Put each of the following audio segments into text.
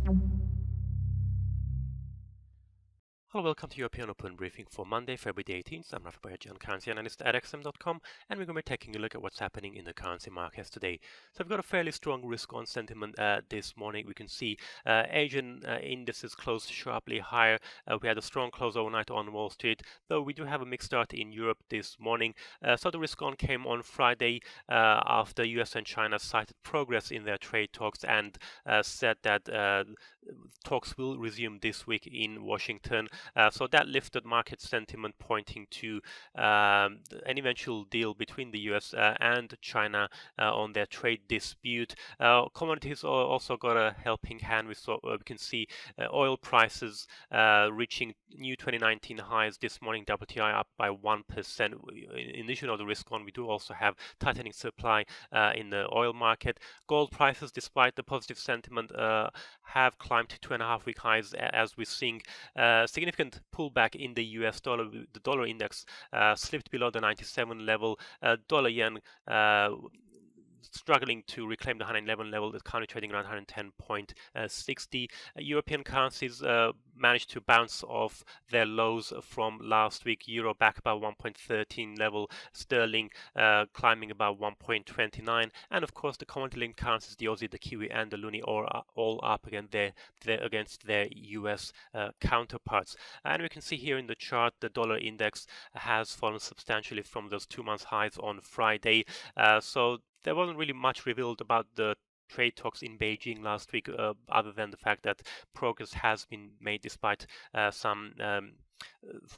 Hello, welcome to European Open Briefing for Monday, February the 18th. I'm Rafa Bayajan, currency analyst at xm.com, and we're going to be taking a look at what's happening in the currency markets today. So we've got a fairly strong risk-on sentiment this morning. We can see Asian indices closed sharply higher. We had a strong close overnight on Wall Street, though we do have a mixed start in Europe this morning. So the risk-on came on Friday after US and China cited progress in their trade talks and said that talks will resume this week in Washington. So that lifted market sentiment, pointing to an eventual deal between the US and China on their trade dispute. Commodities also got a helping hand. We can see oil prices reaching new 2019 highs this morning. WTI up by 1%. In addition of the risk on, we do also have tightening supply in the oil market. Gold prices, despite the positive sentiment, have climbed to 2.5-week highs as we're seeing significant pullback in the US dollar. The dollar index slipped below the 97 level. Dollar yen struggling to reclaim the 111 level, that's currently trading around 110.60. European currencies managed to bounce off their lows from last week. Euro back about 1.13 level, sterling climbing about 1.29, and of course the commodity-linked currencies, the Aussie, the Kiwi, and the Loonie, all up again against their US counterparts. And we can see here in the chart the dollar index has fallen substantially from those 2-month highs on Friday. So there wasn't really much revealed about the trade talks in Beijing last week, other than the fact that progress has been made despite some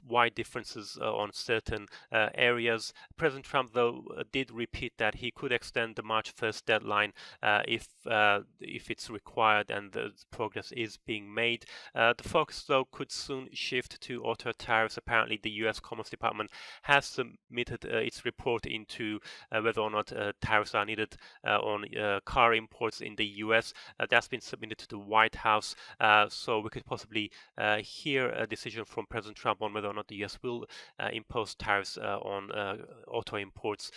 wide differences on certain areas. President Trump, though, did repeat that he could extend the March 1st deadline if it's required and the progress is being made. The focus, though, could soon shift to auto tariffs. Apparently, the U.S. Commerce Department has submitted its report into whether or not tariffs are needed on car imports in the U.S. That's been submitted to the White House, so we could possibly hear a decision from President Trump on whether or not the US will impose tariffs on auto imports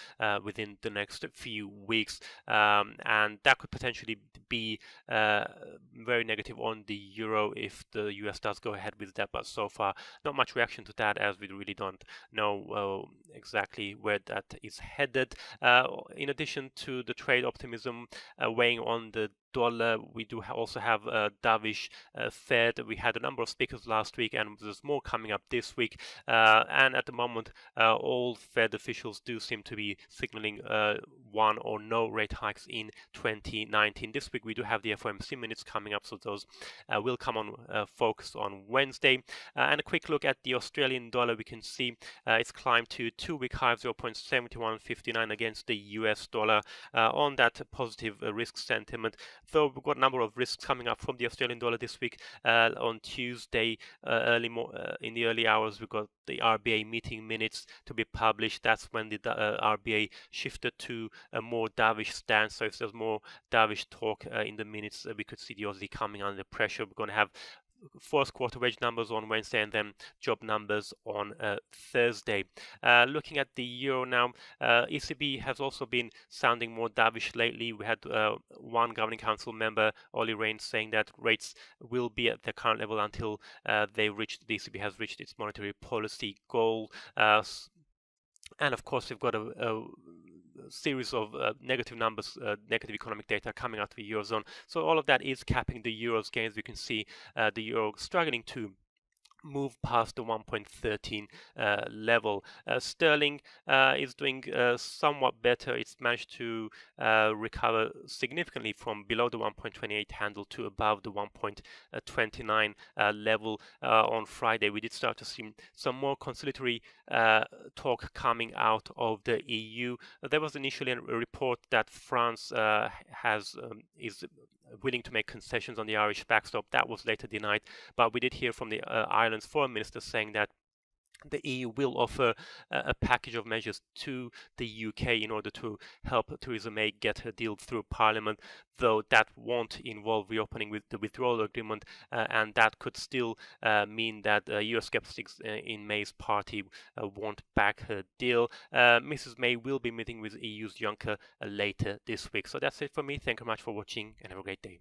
within the next few weeks, and that could potentially be very negative on the euro if the US does go ahead with that. But so far, not much reaction to that, as we really don't know exactly where that is headed. In addition to the trade optimism weighing on the dollar, we do also have a dovish Fed. We had a number of speakers last week, and there's more coming up this week. And at the moment, all Fed officials do seem to be signaling one or no rate hikes in 2019. This week we do have the FOMC minutes coming up, so those will come on focus on Wednesday. And a quick look at the Australian dollar. We can see it's climbed to 2-week high of 0.7159 against the US dollar on that positive risk sentiment. Though we've got a number of risks coming up from the Australian dollar this week. On Tuesday, in the early hours, we've got the RBA meeting minutes to be published. That's when the RBA shifted to a more dovish stance. So if there's more dovish talk in the minutes, we could see the Aussie coming under pressure. We're going to have fourth quarter wage numbers on Wednesday and then job numbers on Thursday. Looking at the euro now, ECB has also been sounding more dovish lately. We had one governing council member, Ollie Rehn, saying that rates will be at the current level until the ECB has reached its monetary policy goal. And of course, we've got a series of negative numbers, negative economic data coming out of the Eurozone. So all of that is capping the Euro's gains. We can see the Euro struggling to move past the 1.13 level. Sterling is doing somewhat better. It's managed to recover significantly from below the 1.28 handle to above the 1.29 level on Friday. We did start to see some more conciliatory talk coming out of the EU. There was initially a report that France is willing to make concessions on the Irish backstop. That was later denied, but we did hear from the Ireland's foreign minister saying that the EU will offer a package of measures to the UK in order to help Theresa May get her deal through Parliament, though that won't involve reopening with the withdrawal agreement, and that could still mean that Eurosceptics in May's party won't back her deal. Mrs. May will be meeting with EU's Juncker later this week. So that's it for me. Thank you very much for watching and have a great day.